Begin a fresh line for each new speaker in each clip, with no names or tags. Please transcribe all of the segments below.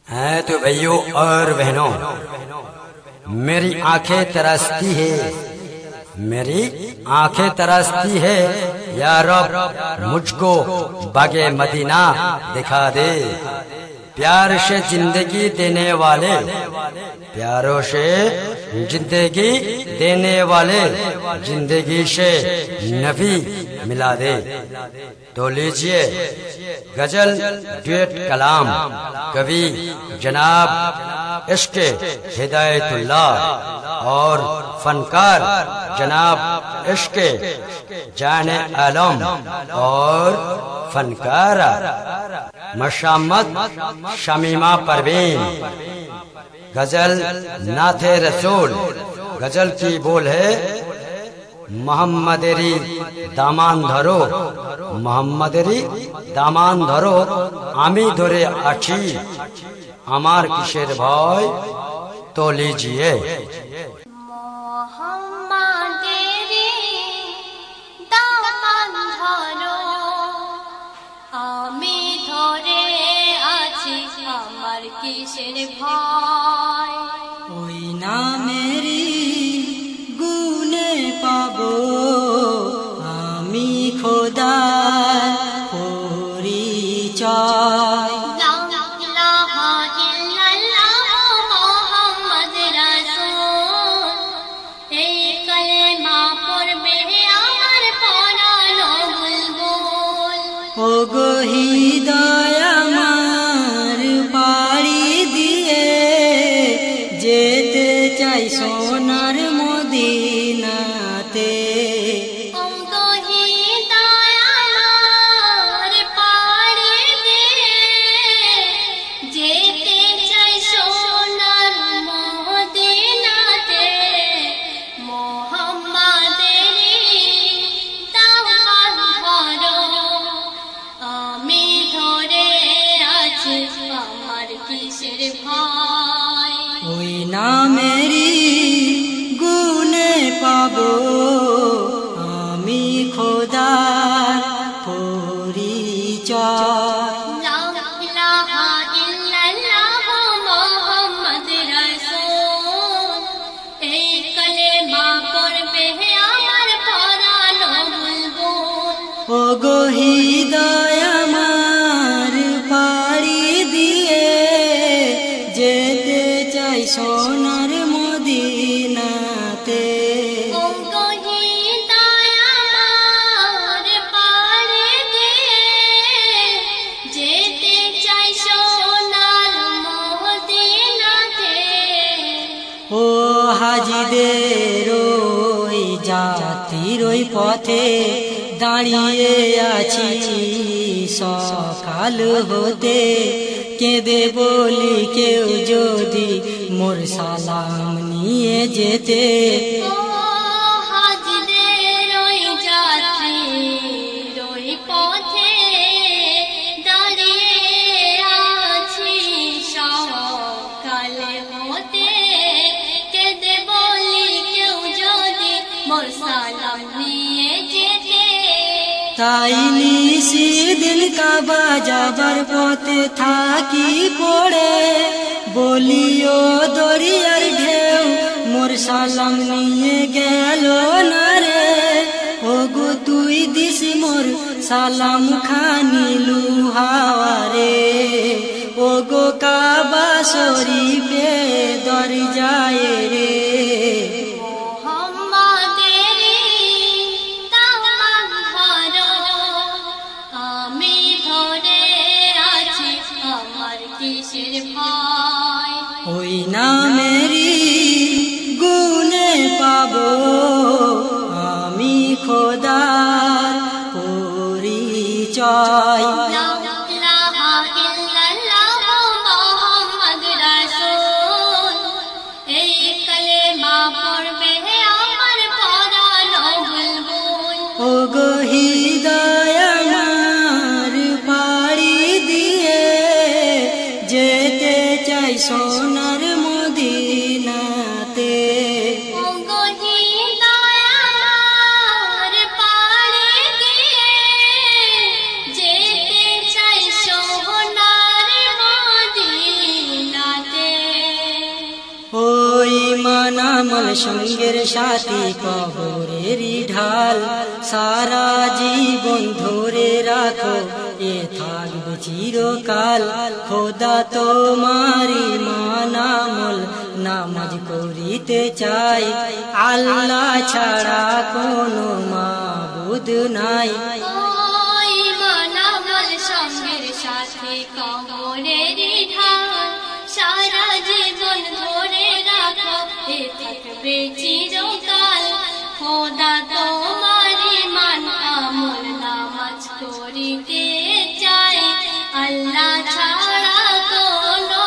हैं तो भाइयों और बहनों, मेरी आंखें तरसती है, मेरी आंखें तरसती है, या रब मुझको बागे मदीना दिखा दे। प्यार से जिंदगी देने वाले, प्यारों से जिंदगी देने वाले, जिंदगी से नबी मिला दे। तो लीजिए गजल ड्यूएट कलाम कवि जनाब इश्क हिदायतुल्लाह और फनकार जनाब इश्क जाने आलम और फनकारा मशामत शमीमा परवीन। गजल नाथे रसूल। गजल की बोल है, मोहम्मदेरी दामान धरो, मोहम्मदेरी दामान धरो, आमी धरे आछी आमार किसेर भय, तो लीजिए।
কিসের ভয়,
ওই নামেরই গুণে পাবো আমি খোদার পরিচয়।
এই কালেমা পড়বে আমার পরানো বুলবুল।
ওগো হৃদয় আমার পাড়ি দিয়ে যেতে চাই সোনার মদিনাতে। ওই নামেরই গুণে পাবো আমি খোদার পরিচয়।
এই কালেমা পড়বে আমার পরানো বুলবুল।
ওগো হৃদয় আমার পাড়ি দিয়ে যেতে চাই সোনার মদিনাতে।
যেতে চাই সোনার মদিনাতে।
ও হাজিদের ওই জাতির ওই পথে দাঁড়িয়ে আছি সকাল হতে। কেঁদে বলি কেউ যদি মোর সালাম নিয়ে যেতে।
হাজিদের ওই যাত্রীর ওই পথে দাঁড়িয়ে আছি সকালে হতে। কেঁদে বলি কেউ যদি মোর সালাম নিয়ে যেতে।
তাই নিশি দিন কাবা যাবার পথে থাকি পড়ে বলিও দরিয়ার ঢেউ মোর সালাম নিয়ে গেল না রে। ওগো তুই দিস মোর সালাম খানি লুহাওয়ারে। ওগো কাবা শরীফে দরজায় রে।
কিসের ভয়,
ওই নামেরই গুণে পাবো আমি খোদার পরিচয়।
এই কালেমা পড়বে আমার পরানো বুলবুল।
ওগো হৃদয় আমার পাড়ি দিয়ে যেতে চাই সোনার মদিনাতে।
যেতে চাই সোনার মদিনাতে।
আমল সঙ্গের সাথী কবরেরই ঢাল সারা জীবন ধরে রাখো এ থাকবে চিরকাল খোদা তোমারি মানামল নামাজ করিতে চাই আল্লাহ ছাড়া কোনো মাবুদ নাই
ওই মানামল সঙ্গের সাথে কবরেরই ঢাল সারা জীবন ধরে রাখো এ থাকবে চিরকাল খোদা তোমারি মানামল নামাজ করিতে চাই আল্লাহ ছাড়া কোনো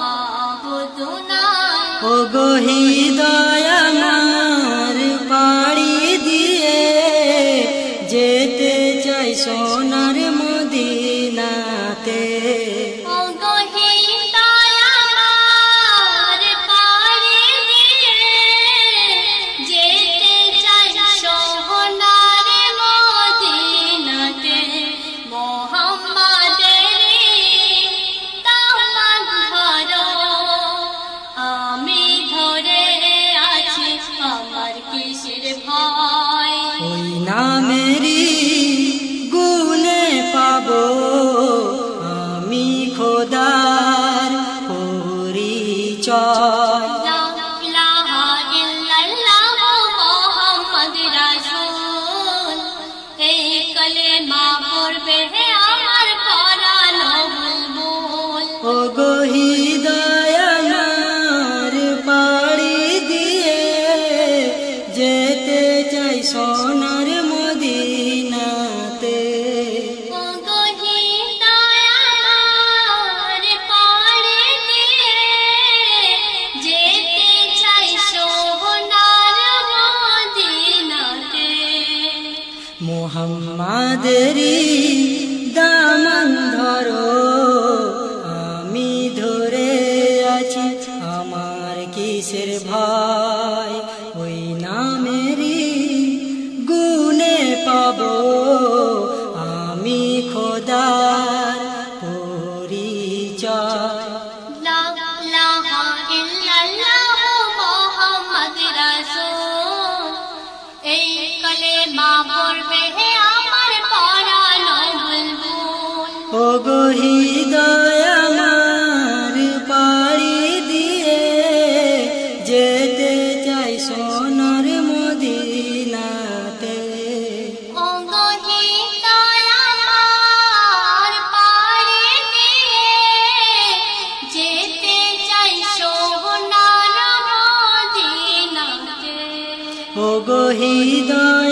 মাবুদ নাই
ও গো হৃদয় আমার পাড়ি দিয়ে যেতে চাই সোনার মদিনাতে
ও গো হৃদয় আমার পাড়ি দিয়ে যেতে চাই সোনার মদিনাতে মোহাম্মদেরই দামান ধরো আমি ধরে আছি আমার কিসের ভয়
ওই নামেরই গুণে পাবো আমি খোদার পরিচয়
লা ইলাহা ইল্লাল্লাহ মুহাম্মদ রাসূল এই কালেমা পড়বে আমার পরাণ বুলবুল
ও গো হৃদয় আমার পাড়ি দিয়ে যেতে চাই সোনার মদিনাতে
ও গো হৃদয় আমার পাড়ি দিয়ে যেতে চাই সোনার মদিনাতে
মোহাম্মদেরই দামান ধরো আমি ধরে আছি আমার কিসের ভয় ওই নামেরই গুণে পাবো আমি খোদার পরিচয়
লা ইলাহা ইল্লাল্লাহ মুহাম্মদ রাসূল এই কালেমা পড়বে আমার পরাণ বুলবুল
ও গো হৃদয় আমার পাড়ি দিয়ে যেতে চাই সোনার মদিনাতে
ও গো হৃদয় আমার পাড়ি দিয়ে যেতে চাই সোনার মদিনাতে
ও গো হৃদয়